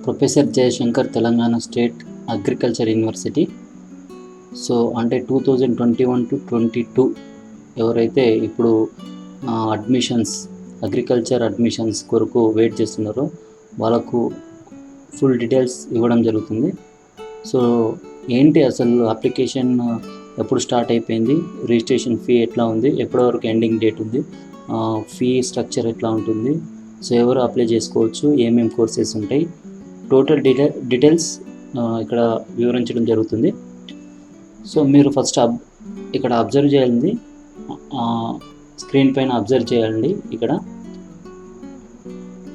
Professor Jayashankar Telangana state agriculture university. So అంటే 2021-22 ఎవరైతే ఇప్పుడు అగ్రికల్చర్ అడ్మిషన్స్ కొరకు వెయిట్ చేస్తున్నారో వాళ్ళకు ఫుల్ డీటెయిల్స్ ఇవ్వడం జరుగుతుంది. సో ఏంటి అసలు అప్లికేషన్ ఎప్పుడు స్టార్ట్ అయిపోయింది, రిజిస్ట్రేషన్ ఫీ ఎట్లా ఉంది, ఎప్పటి వరకు ఎండింగ్ డేట్ ఉంది, ఫీ స్ట్రక్చర్ ఎట్లా ఉంటుంది, సో ఎవరు అప్లై చేసుకోవచ్చు, ఏమేమి కోర్సెస్ ఉంటాయి, టోటల్ డీటెయిల్స్ ఇక్కడ వివరించడం జరుగుతుంది. సో మీరు ఫస్ట్ ఇక్కడ అబ్జర్వ్ చేయాలి, స్క్రీన్ పైన అబ్జర్వ్ చేయాలండి. ఇక్కడ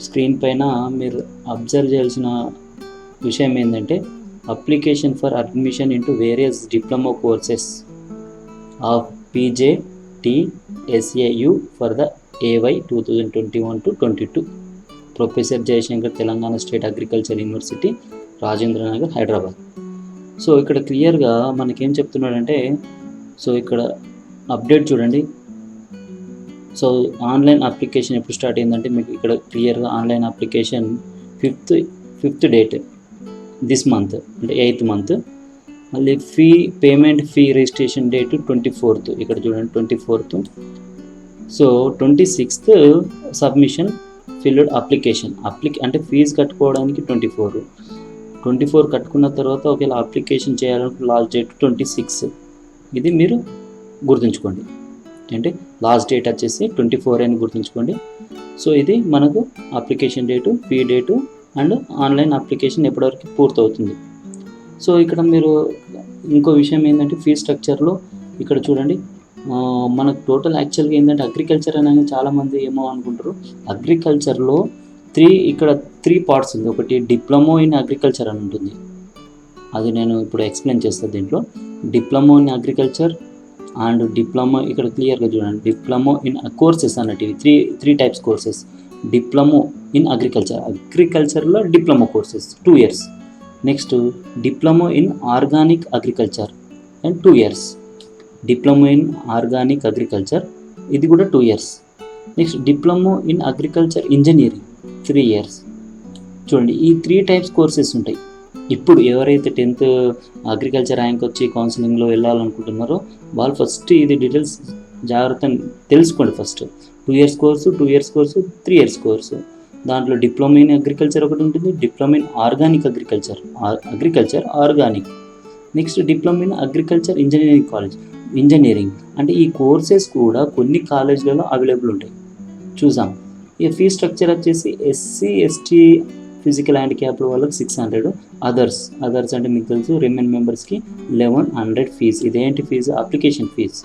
స్క్రీన్ పైన మీరు అబ్జర్వ్ చేయాల్సిన విషయం ఏంటంటే application for admission into various diploma courses of PJTSAU for the AY 2021-22 professor Jayashankar Telangana state agriculture university, Rajendra Nagar, Hyderabad. So ఇక్కడ క్లియర్గా మనకేం చెప్తున్నాడంటే, సో ఇక్కడ అప్డేట్ చూడండి. సో ఆన్లైన్ అప్లికేషన్ ఎప్పుడు స్టార్ట్ అయిందంటే మీకు ఇక్కడ క్లియర్గా online application fifth date this month, అంటే 8th మంత్. మళ్ళీ payment fee registration date 24th, ఇక్కడ చూడండి 24th. So 26th submission field application అంటే ఫీజు కట్టుకోవడానికి 24 కట్టుకున్న తర్వాత ఒకవేళ అప్లికేషన్ చేయాలనుకుంటే లాస్ట్ డేట్ 26. ఇది మీరు గుర్తుంచుకోండి, అంటే లాస్ట్ డేట్ వచ్చేసి 24 అని గుర్తుంచుకోండి. సో ఇది మనకు application date, fee date and online application ఎప్పటివరకు పూర్తవుతుంది. సో ఇక్కడ మీరు ఇంకో విషయం ఏంటంటే ఫీ స్ట్రక్చర్లో ఇక్కడ చూడండి, మనకు టోటల్ యాక్చువల్గా ఏంటంటే అగ్రికల్చర్ అనేది చాలామంది ఏమో అనుకుంటారు. అగ్రికల్చర్లో 3 పార్ట్స్ ఉంది. ఒకటి డిప్లొమా ఇన్ అగ్రికల్చర్ అని ఉంటుంది, అది నేను ఇప్పుడు ఎక్స్ప్లెయిన్ చేస్తాను. దీంట్లో diploma in agriculture and diploma, ఇక్కడ క్లియర్గా చూడండి డిప్లొమా ఇన్ కోర్సెస్ అన్నట్టు three types courses. Diploma in అగ్రికల్చర్లో diploma courses 2 years. Next diploma in organic agriculture and 2 years. Diploma in organic agriculture ఇది కూడా 2 years. Next diploma in agriculture engineering 3 years. చూడండి ఈ 3 types courses ఉంటాయి. ఇప్పుడు ఎవరైతే 10th agriculture rank వచ్చి కౌన్సిలింగ్లో వెళ్ళాలనుకుంటున్నారో వాళ్ళు ఫస్ట్ ఇది డీటెయిల్స్ జాగ్రత్తగా తెలుసుకోండి. First 2 years course, 2 years course, 3 years course. దాంట్లో డిప్లొమా ఇన్ అగ్రికల్చర్ ఒకటి ఉంటుంది, diploma in organic agriculture organic. Next diploma in agriculture engineering అంటే ఈ కోర్సెస్ కూడా కొన్ని కాలేజీలలో అవైలబుల్ ఉంటాయి, చూసాం. ఈ ఫీ స్ట్రక్చర్ వచ్చేసి SC ST ఫిజికల్ హ్యాండిక్యాప్డ్ వాళ్ళకి 600, అదర్స్ అంటే మీకు తెలుసు రిమైన్ మెంబర్స్కి 1100 ఫీజు. ఇదేంటి ఫీజు? Application fee.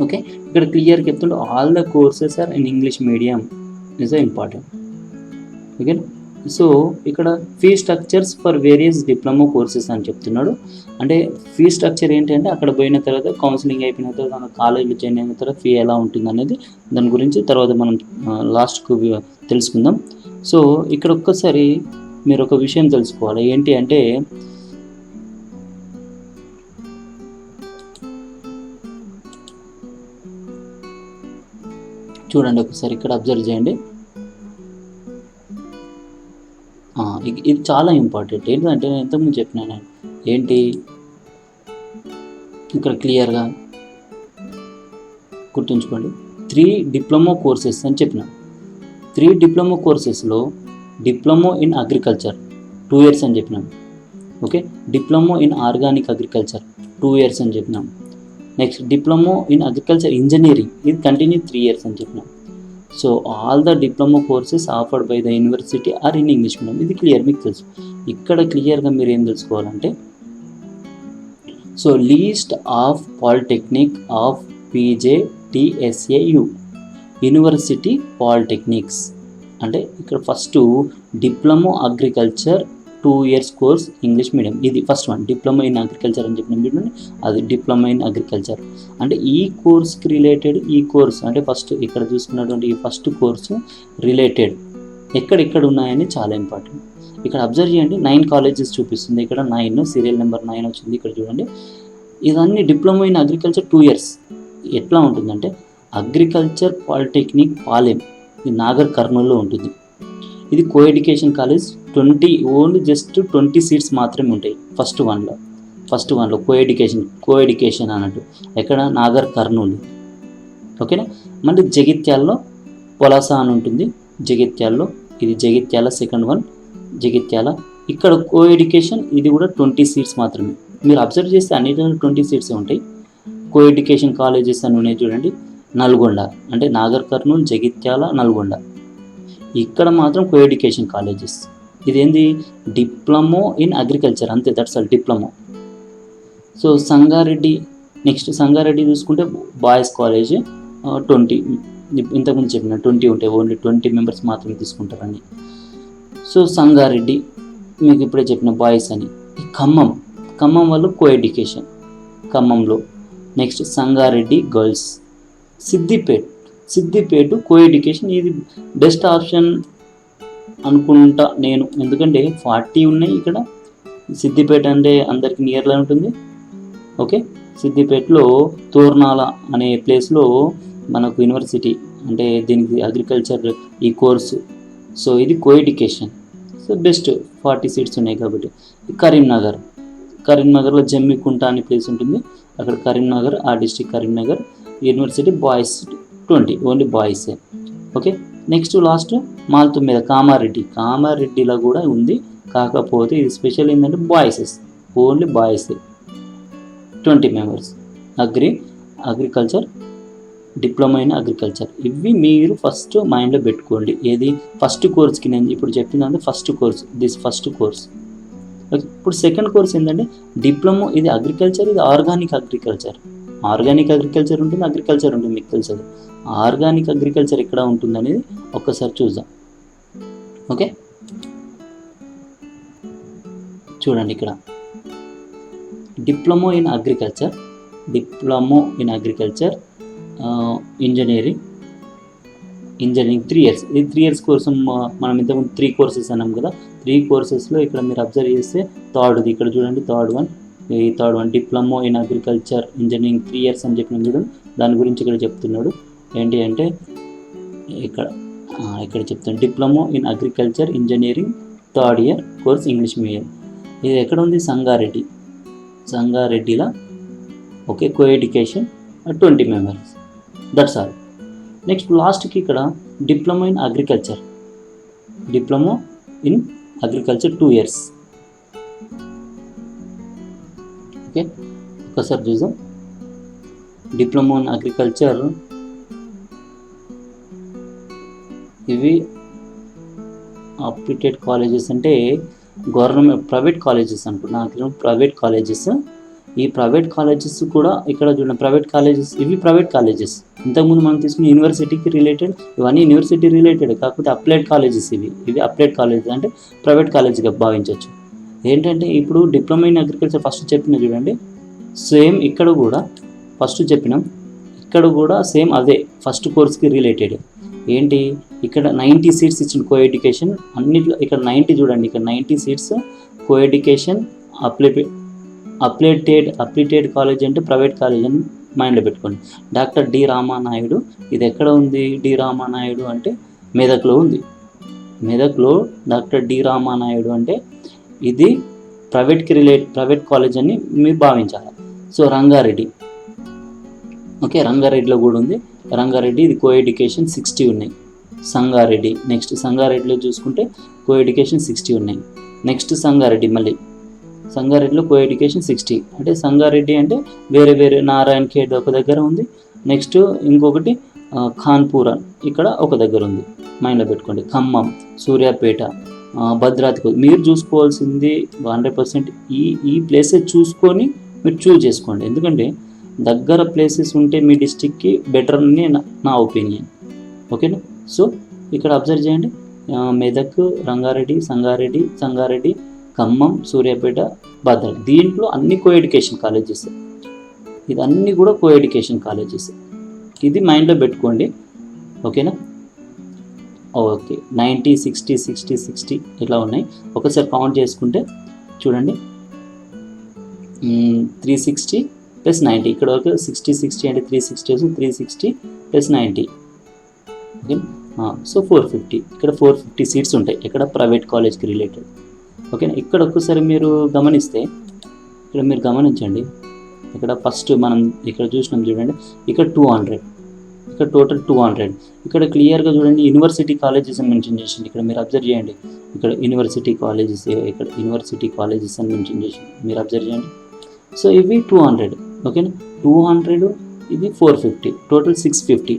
ఓకే, ఇక్కడ క్లియర్గా చెప్తుంటే all the courses are in English medium is important. Okay, so ఇక్కడ fee structures for various diploma courses అని చెప్తున్నాడు. అంటే ఫీ స్ట్రక్చర్ ఏంటంటే అక్కడ పోయిన తర్వాత కౌన్సిలింగ్ అయిపోయిన తర్వాత కాలేజీలో జాయిన్ అయిన తర్వాత ఫీ ఎలా ఉంటుంది అనేది దాని గురించి తర్వాత మనం లాస్ట్కు తెలుసుకుందాం. సో ఇక్కడ ఒక్కసారి మీరు ఒక విషయం తెలుసుకోవాలి, ఏంటి అంటే చూడండి ఒకసారి ఇక్కడ అబ్జర్వ్ చేయండి. ఇది చాలా ఇంపార్టెంట్. ఏంటంటే నేను ఇంతకుముందు చెప్పినాను ఏంటి, ఇక్కడ క్లియర్గా గుర్తుంచుకోండి. 3 డిప్లొమా కోర్సెస్ అని చెప్పినాను. 3 డిప్లొమా కోర్సెస్లో డిప్లొమా ఇన్ అగ్రికల్చర్ 2 years అని చెప్పినాం. Okay, diploma in organic agriculture 2 years అని చెప్పినాం. Next diploma in agriculture engineering ఇది కంటిన్యూ 3 years అని చెప్పినాం. So all the diploma courses offered by the university are in English medium. ఇది clear, మీకు తెలుసు. ఇక్కడ క్లియర్గా మీరు ఏం తెలుసుకోవాలంటే, so list of polytechnic of PJTSAU university polytechnics అంటే ఇక్కడ first diploma agriculture 2 years course English medium. ఇది first one, diploma in agriculture అని చెప్పిన చూడండి, అది డిప్లొమా ఇన్ అగ్రికల్చర్. అంటే ఈ కోర్స్కి రిలేటెడ్ ఈ కోర్స్ అంటే ఫస్ట్ ఇక్కడ చూసుకున్నటువంటి ఈ ఫస్ట్ కోర్సు రిలేటెడ్ ఎక్కడెక్కడ ఉన్నాయని చాలా ఇంపార్టెంట్. ఇక్కడ అబ్జర్వ్ చేయండి, 9 colleges చూపిస్తుంది. ఇక్కడ 9 సీరియల్ నెంబర్ 9 వచ్చింది. ఇక్కడ చూడండి, ఇదన్నీ డిప్లొమా ఇన్ అగ్రికల్చర్ 2 years. ఎట్లా ఉంటుందంటే అగ్రికల్చర్ పాలిటెక్నిక్ పాలెం, ఇది నాగర్ కర్నూల్లో ఉంటుంది. ఇది co education college only just 20 seats మాత్రమే ఉంటాయి ఫస్ట్ వన్లో కో ఎడ్యుకేషన్ అన్నట్టు. ఎక్కడ? నాగర్ కర్నూలు. ఓకేనా. మళ్ళీ జగిత్యాల్లో పొలాస అని ఉంటుంది. జగిత్యాల్లో ఇది జగిత్యాల సెకండ్ వన్ జగిత్యాల. ఇక్కడ కో-ఎడ్యుకేషన్ ఇది కూడా 20 సీట్స్ మాత్రమే. మీరు అబ్జర్వ్ చేస్తే అన్నిటిలో 20 సీట్స్ ఉంటాయి. కో-ఎడ్యుకేషన్ కాలేజెస్ అని ఉన్నాయి చూడండి. నల్గొండ అంటే నాగర్ కర్నూలు, జగిత్యాల, నల్గొండ. ఇక్కడ మాత్రం కో-ఎడ్యుకేషన్ కాలేజెస్. ఇదేంది? డిప్లొమో ఇన్ అగ్రికల్చర్, అంతే, that's all, diploma. So Sangareddy, next Sangareddy చూసుకుంటే బాయ్స్ కాలేజ్ 20, ఇంతకుముందు చెప్పిన 20 ఉంటాయి. ఓన్లీ 20 మెంబర్స్ మాత్రమే తీసుకుంటారని. సో సంగారెడ్డి మీకు ఇప్పుడే చెప్పిన బాయ్స్ అని. ఖమ్మం వాళ్ళు కో-ఎడ్యుకేషన్ ఖమ్మంలో. Next Sangareddy girls. Siddipet co-education. ఇది బెస్ట్ ఆప్షన్ అనుకుంటా నేను, ఎందుకంటే 40 ఉన్నాయి ఇక్కడ. సిద్దిపేట అంటే అందరికి నియర్లో ఉంటుంది. ఓకే. సిద్దిపేటలో తోర్నాల అనే ప్లేస్లో మనకు యూనివర్సిటీ, అంటే దీనికి అగ్రికల్చర్ ఈ కోర్సు. సో ఇది కో-ఎడ్యుకేషన్. సో బెస్ట్ 40 సీట్స్ ఉన్నాయి కాబట్టి. కరీంనగర్లో జమ్మికుంట అనే ప్లేస్ ఉంటుంది. అక్కడ కరీంనగర్, ఆ district Karimnagar university boys 20, only బాయ్సే. ఓకే. నెక్స్ట్ లాస్ట్ మాల్తుమ్మెద కామారెడ్డిలో కూడా ఉంది. కాకపోతే ఇది స్పెషల్ ఏంటంటే బాయ్సెస్, ఓన్లీ బాయ్సే, 20 members. Agriculture, diploma in agriculture. ఇవి మీరు ఫస్ట్ మైండ్లో పెట్టుకోండి. ఏది? ఫస్ట్ కోర్స్కి నేను ఇప్పుడు చెప్పిందంటే ఫస్ట్ కోర్స్. ఓకే. ఇప్పుడు సెకండ్ కోర్స్ ఏంటంటే డిప్లొమా. ఇది అగ్రికల్చర్, ఇది ఆర్గానిక్ అగ్రికల్చర్ ఉంటుంది, అగ్రికల్చర్ ఉంటుంది. మీకు తెలుసు ఆర్గానిక్ అగ్రికల్చర్ ఎక్కడ ఉంటుంది అనేది ఒక్కసారి చూద్దాం. ఓకే. చూడండి ఇక్కడ diploma in agriculture engineering 3 years. ఇది 3 years కోర్సు. మనం ఇంతకుముందు 3 కోర్సెస్ అన్నాం కదా. 3 కోర్సెస్లో ఇక్కడ మీరు అబ్జర్వ్ చేస్తే థర్డ్ది ఇక్కడ చూడండి. Third one diploma in agriculture engineering 3 years అని చెప్పిన చూడండి. దాని గురించి ఇక్కడ చెప్తున్నాడు. ఏంటి అంటే ఇక్కడ చెప్తాను, diploma in agriculture engineering 3rd year course English medium. ఇది ఎక్కడ ఉంది? సంగారెడ్డిలో. Okay. Co-education 20 members, that's all. Next లాస్ట్కి ఇక్కడ diploma in agriculture 2 years. Okay. ఒకసారి చూద్దాం. డిప్లొమా ఇన్ అగ్రికల్చర్ ఇవి అప్లిటెడ్ కాలేజెస్ అంటే గవర్నమెంట్ ప్రైవేట్ కాలేజెస్ అనుకుంటున్నా. Private colleges. ఈ ప్రైవేట్ కాలేజెస్ కూడా ఇక్కడ చూడండి. ఇవి ప్రైవేట్ కాలేజెస్. ఇంతకుముందు మనం తీసుకున్న యూనివర్సిటీకి రిలేటెడ్, ఇవన్నీ యూనివర్సిటీ రిలేటెడ్, కాకపోతే అప్లైడ్ కాలేజెస్. ఇవి అప్లైడ్ కాలేజెస్ అంటే ప్రైవేట్ కాలేజీగా భావించవచ్చు. ఏంటంటే ఇప్పుడు డిప్లొమా ఇన్ అగ్రికల్చర్ ఫస్ట్ చెప్పిన చూడండి, సేమ్ ఇక్కడ కూడా ఫస్ట్ చెప్పినాం. ఇక్కడ కూడా సేమ్ అదే ఫస్ట్ కోర్స్కి రిలేటెడ్. ఏంటి? ఇక్కడ 90 సీట్స్ ఇచ్చిన కో-ఎడ్యుకేషన్ అన్నిట్లో. ఇక్కడ 90 చూడండి. ఇక్కడ 90 సీట్స్ కో-ఎడ్యుకేషన్. అప్లిటెడ్ కాలేజ్ అంటే ప్రైవేట్ కాలేజ్ అని మైండ్లో పెట్టుకోండి. Doctor D Ramanaidu. ఇది ఎక్కడ ఉంది? డి రామానాయుడు అంటే మెదక్లో ఉంది. మెదక్లో డాక్టర్ డి రామానాయుడు అంటే ఇది ప్రైవేట్ కాలేజ్ అని మీరు భావించాలి. సో రంగారెడ్డి. ఓకే. రంగారెడ్డిలో కూడా ఉంది. రంగారెడ్డి ఇది కో-ఎడ్యుకేషన్ 60 ఉన్నాయి. సంగారెడ్డి. నెక్స్ట్ సంగారెడ్డిలో చూసుకుంటే కో-ఎడ్యుకేషన్ 60 ఉన్నాయి. నెక్స్ట్ సంగారెడ్డిలో కో-ఎడ్యుకేషన్ 60. అంటే సంగారెడ్డి అంటే వేరే నారాయణ ఖేడ్ ఒక దగ్గర ఉంది. నెక్స్ట్ ఇంకొకటి ఖాన్పూర్ ఇక్కడ ఒక దగ్గర ఉంది. మైండ్లో పెట్టుకోండి. ఖమ్మం, సూర్యాపేట, భద్రాద్రి. మీరు చూసుకోవాల్సింది 100% ఈ ప్లేసెస్ చూసుకొని మీరు చూజ్ చేసుకోండి. ఎందుకంటే దగ్గర ప్లేసెస్ ఉంటే మీ డిస్టిక్కి బెటర్ అని నా ఒపీనియన్. ఓకేనా. సో ఇక్కడ అబ్జర్వ్ చేయండి. మెదక్, రంగారెడ్డి, సంగారెడ్డి, ఖమ్మం, సూర్యాపేట, భద్రాద్రి. దీంట్లో అన్ని కో-ఎడ్యుకేషన్ కాలేజెస్. ఇది అన్నీ కూడా కో-ఎడ్యుకేషన్ కాలేజెస్. ఇది మైండ్లో పెట్టుకోండి. ఓకేనా. ఓకే. 90, 60 ఇట్లా ఉన్నాయి. ఒకసారి కౌంట్ చేసుకుంటే చూడండి. 360 + 90. ఇక్కడ వరకు 60 అంటే 360 360 + 90. ఓకే. సో 450, ఇక్కడ 450 సీట్స్ ఉంటాయి ఇక్కడ ప్రైవేట్ కాలేజ్కి రిలేటెడ్. ఓకేనా. ఇక్కడ ఒక్కసారి మీరు గమనిస్తే, ఇక్కడ మీరు గమనించండి, ఇక్కడ ఫస్ట్ మనం ఇక్కడ చూసినాం చూడండి, ఇక్కడ 200, ఇక్కడ టోటల్ 200. ఇక్కడ క్లియర్గా చూడండి యూనివర్సిటీ కాలేజెస్ అని మెన్షన్ చేసింది. ఇక్కడ మీరు అబ్జర్వ్ చేయండి, ఇక్కడ యూనివర్సిటీ కాలేజెస్, ఇక్కడ యూనివర్సిటీ కాలేజెస్ అని మెన్షన్ చేసింది, మీరు అబ్జర్వ్ చేయండి. సో ఇవి 200. ఓకేనా. 200 ఇది 450, టోటల్ 650.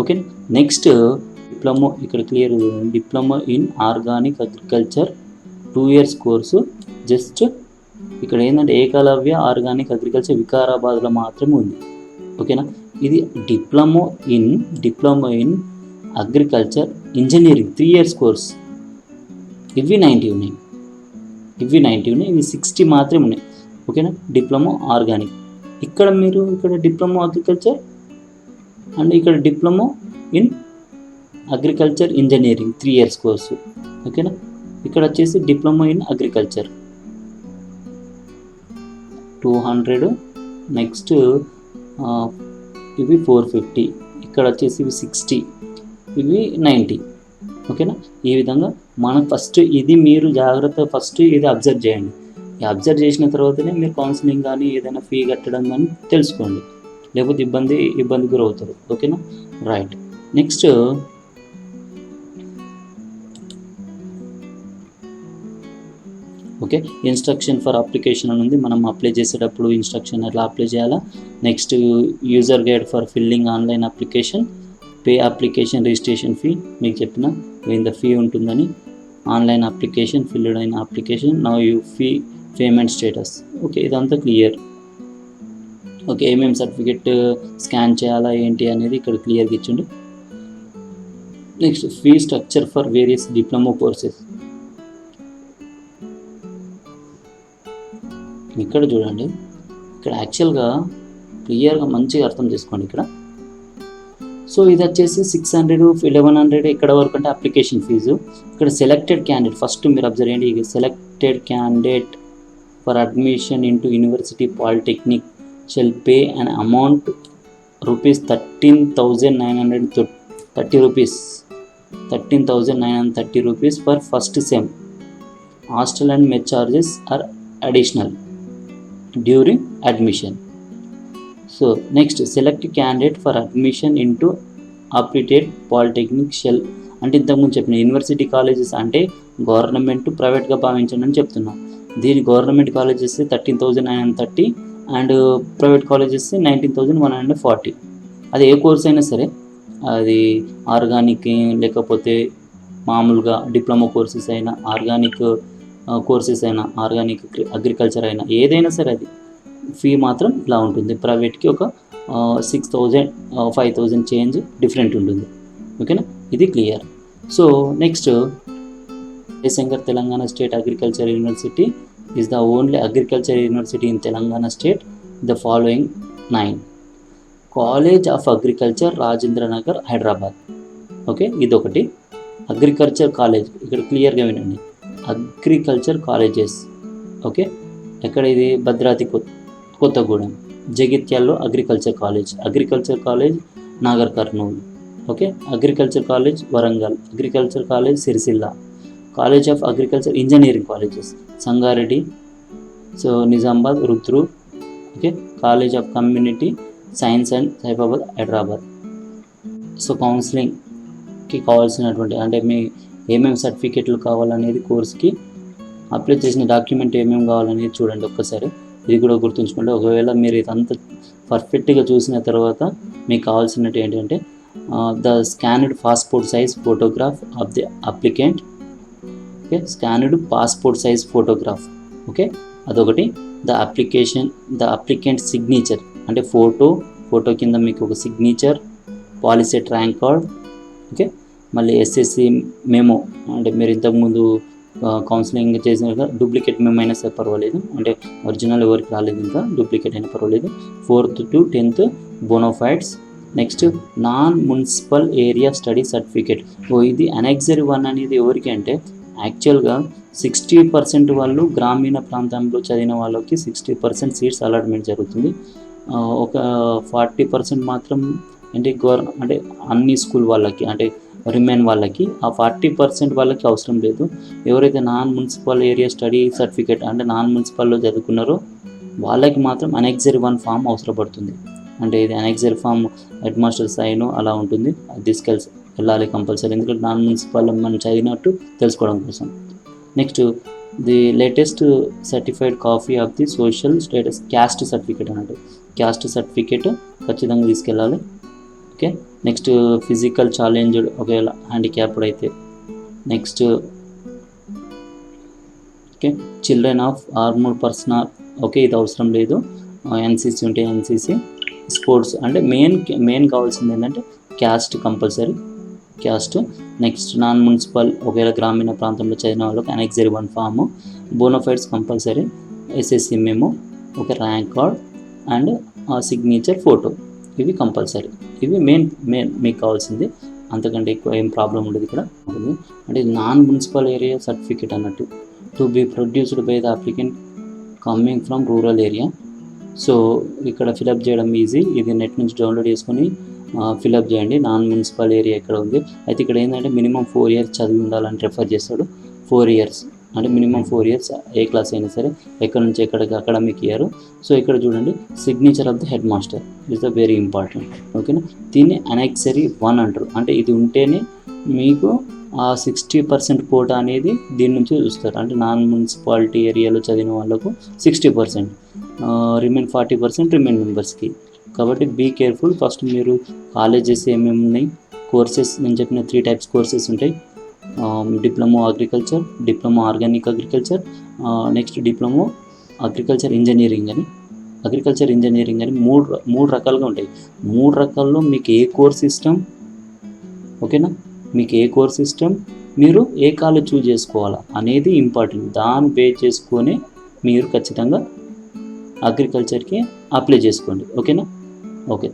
ఓకే. నెక్స్ట్ డిప్లొమా, ఇక్కడ clear diploma in organic agriculture 2 years course. Just ఇక్కడ ఏంటంటే ఏకలవ్య ఆర్గానిక్ అగ్రికల్చర్ వికారాబాద్లో మాత్రమే ఉంది. ఓకేనా. ఇది diploma in agriculture engineering 3 years course. ఇవి 90 ఉన్నాయి, ఇవి 60 మాత్రమే ఉన్నాయి. ఓకేనా. డిప్లొమా ఆర్గానిక్, ఇక్కడ మీరు ఇక్కడ డిప్లొమా అగ్రికల్చర్ అండ్ ఇక్కడ diploma in agriculture engineering 3 years course. ఓకేనా. ఇక్కడ వచ్చేసి డిప్లొమా ఇన్ అగ్రికల్చర్ 200. నెక్స్ట్ ఇవి 450, ఇక్కడ వచ్చేసి ఇవి 60, ఇవి 90. ఓకేనా. ఈ విధంగా మనం ఫస్ట్ ఇది మీరు జాగ్రత్త ఫస్ట్ ఇది అబ్జర్వ్ చేయండి. ఈ అబ్జర్వ్ చేసిన తర్వాతనే మీరు కౌన్సిలింగ్ కానీ ఏదైనా ఫీ కట్టడం కానీ తెలుసుకోండి, లేకపోతే ఇబ్బంది గురవుతారు. ఓకేనా. Right. Next okay, instruction for application అని ఉంది. మనం అప్లై చేసేటప్పుడు ఇన్స్ట్రక్షన్ ఎట్లా అప్లై చేయాలా. Next user guide for filling online application, pay application registration fee, మీకు చెప్పిన ఇంత ఫీ ఉంటుందని. ఆన్లైన్ అప్లికేషన్, ఫిల్డ్ అయిన application, now you fee payment status. Okay, ఇదంతా క్లియర్. ఓకే, ఏమేమి సర్టిఫికెట్ స్కాన్ చేయాలా ఏంటి అనేది ఇక్కడ క్లియర్గా ఇచ్చిండు. Next fee structure for various diploma courses. ఇక్కడ చూడండి, ఇక్కడ యాక్చువల్గా క్లియర్గా మంచిగా అర్థం చేసుకోండి ఇక్కడ. సో ఇది వచ్చేసి 600, 1100 ఇక్కడ వరకు అంటే అప్లికేషన్ ఫీజు. ఇక్కడ సెలెక్టెడ్ క్యాండిడేట్ ఫస్ట్ మీరు అబ్జర్వ్ చేయండి. Selected candidate for admission into university polytechnic shall pay an amount rupees 13,930 rupees, 13,930 rupees for first sem. Hostel and mess charges are additional during admission. So next select candidate for admission into affiliated polytechnic shall, అంటే ఇంతకుముందు చెప్పిన university colleges అంటే government ప్రైవేట్గా భావించండి అని చెప్తున్నాం. దీని government colleges 13,930 and private colleges 19,140. అది ఏ కోర్స్ అయినా సరే, అది ఆర్గానిక్ లేకపోతే మామూలుగా డిప్లొమా కోర్సెస్ అయినా, ఆర్గానిక్ కోర్సెస్ అయినా, ఆర్గానిక్ అగ్రికల్చర్ అయినా, ఏదైనా సరే అది ఫీ మాత్రం ఇలా ఉంటుంది. ప్రైవేట్కి ఒక 6,000 5,000 చేంజ్ డిఫరెంట్ ఉంటుంది. ఓకేనా, ఇది clear. So next Jayashankar Telangana state agriculture university is the only agriculture university in Telangana state. The following 9. College of agriculture Rajendra Nagar Hyderabad. Okay, ఇదొకటి. అగ్రికల్చర్ కాలేజ్ ఇక్కడ క్లియర్గా వినండి, అగ్రికల్చర్ కాలేజెస్. ఓకే, ఎక్కడ ఇది? భద్రాద్రి కొత్తగూడెం. జగిత్యాల్లో agriculture college Nagar Kurnool. Okay, agriculture college Warangal, agriculture college Sircilla, college of agriculture engineering colleges Sangareddy, so Nizamabad, Rudrur. Okay, college of community science and Saifabad Hyderabad. So కౌన్సిలింగ్కి కావాల్సినటువంటి అంటే మీ ఏమేమి సర్టిఫికెట్లు కావాలనేది, కోర్స్కి అప్లై చేసిన డాక్యుమెంట్ ఏమేమి కావాలనేది చూడండి ఒక్కసారి. ఇది కూడా గుర్తుంచుకోండి. ఒకవేళ మీరు ఇదంతా పర్ఫెక్ట్గా చూసిన తర్వాత మీకు కావాల్సినట్టు ఏంటంటే the scanned passport size photograph of the applicant. Okay, scanned passport size photograph. Okay, అదొకటి. ద అప్లికెంట్ సిగ్నేచర్ అంటే ఫోటో కింద మీకు ఒక signature, POLYCET rank card. Okay, మళ్ళీ ఎస్ఎస్సి మెమో అంటే మీరు ఇంతకుముందు కౌన్సిలింగ్ చేసిన డూప్లికేట్ మెమో అయినా సరే పర్వాలేదు, అంటే ఒరిజినల్ ఎవరికి రాలేదు ఇంకా, డూప్లికేట్ అయినా పర్వాలేదు. 4th to 10th bona fides. Next non municipal area study certificate. ఇది అనెక్సరీ 1 అనేది ఎవరికి అంటే యాక్చువల్గా 60% వాళ్ళు గ్రామీణ ప్రాంతంలో చదివిన వాళ్ళకి 60% సీట్స్ అలాట్మెంట్ జరుగుతుంది. ఒక 40% మాత్రం అంటే అంటే అన్ని స్కూల్ వాళ్ళకి అంటే రిమైన్ వాళ్ళకి ఆ 40% వాళ్ళకి అవసరం లేదు. ఎవరైతే non municipal area study certificate అంటే నాన్ మున్సిపల్లో చదువుకున్నారో వాళ్ళకి మాత్రం అనెక్సరీ 1 ఫామ్ అవసరపడుతుంది. అంటే ఇది annexure form head master sign అలా ఉంటుంది, అది వెళ్ళాలి కంపల్సరీ, ఎందుకంటే నాన్ మున్సిపల్ మనం చదివినట్టు తెలుసుకోవడం కోసం. Next the latest certified copy of the social status caste certificate అన్నట్టు, క్యాస్ట్ సర్టిఫికేట్ ఖచ్చితంగా తీసుకెళ్ళాలి. ఓకే. నెక్స్ట్ ఫిజికల్ ఛాలెంజ్డ్ ఒకవేళ హ్యాండిక్యాప్డ్ అయితే. Next okay children of armed personal, okay ఇది అవసరం లేదు. ఎన్సీసీ ఉంటే ఎన్సీసీ, స్పోర్ట్స్ అంటే మెయిన్ కావాల్సింది ఏంటంటే caste compulsory, caste. Next non municipal ఒకవేళ గ్రామీణ ప్రాంతంలో చదివిన వాళ్ళకి annexure 1 form, bonafides compulsory, SSC memo, ఒక rank card and signature photo, ఇవి కంపల్సరీ. ఇవి మెయిన్ మీకు కావాల్సింది, అంతకంటే ఎక్కువ ఏం ప్రాబ్లం ఉండదు ఇక్కడ ఉంటుంది. అంటే నాన్ మున్సిపల్ ఏరియా సర్టిఫికేట్ అన్నట్టు to be produced by the applicant coming from rural area. So ఇక్కడ ఫిలప్ చేయడం ఈజీ, ఇది నెట్ నుంచి డౌన్లోడ్ చేసుకొని ఫిలప్ చేయండి. నాన్ మున్సిపల్ ఏరియా ఎక్కడ ఉంది అయితే ఇక్కడ ఏంటంటే మినిమం 4 years చదివి ఉండాలని రెఫర్ చేస్తాడు. 4 years అంటే మినిమం 4 years ఏ క్లాస్ అయినా సరే, ఎక్కడ నుంచి ఎక్కడికి అకాడమిక్ ఇయర్. సో ఇక్కడ చూడండి signature of the head master is the very important. ఓకేనా, దీన్ని అనెక్సరీ 1 అంటారు. అంటే ఇది ఉంటేనే మీకు ఆ 60% కోటా అనేది దీని నుంచి చూస్తారు. అంటే నాన్ మున్సిపాలిటీ ఏరియాలో చదివిన వాళ్ళకు 60%, రిమైన్ 40% రిమైన్ మెంబర్స్కి. కాబట్టి బీ కేర్ఫుల్. ఫస్ట్ మీరు కాలేజెస్ ఏమేమి ఉన్నాయి, కోర్సెస్ నేను చెప్పిన 3 types కోర్సెస్ ఉంటాయి. Diploma agriculture, diploma organic agriculture, next diploma agriculture engineering అని, అగ్రికల్చర్ ఇంజనీరింగ్ అని మూడు రకాలుగా ఉంటాయి. 3 రకాల్లో మీకు ఏ కోర్స్ ఇష్టం, ఓకేనా, మీకు ఏ కోర్స్ ఇష్టం, మీరు ఏ కాలేజ్ చూజ్ చేసుకోవాలా అనేది ఇంపార్టెంట్. దాన్ని బేస్ చేసుకొని మీరు ఖచ్చితంగా అగ్రికల్చర్కి అప్లై చేసుకోండి. ఓకేనా, ఓకే.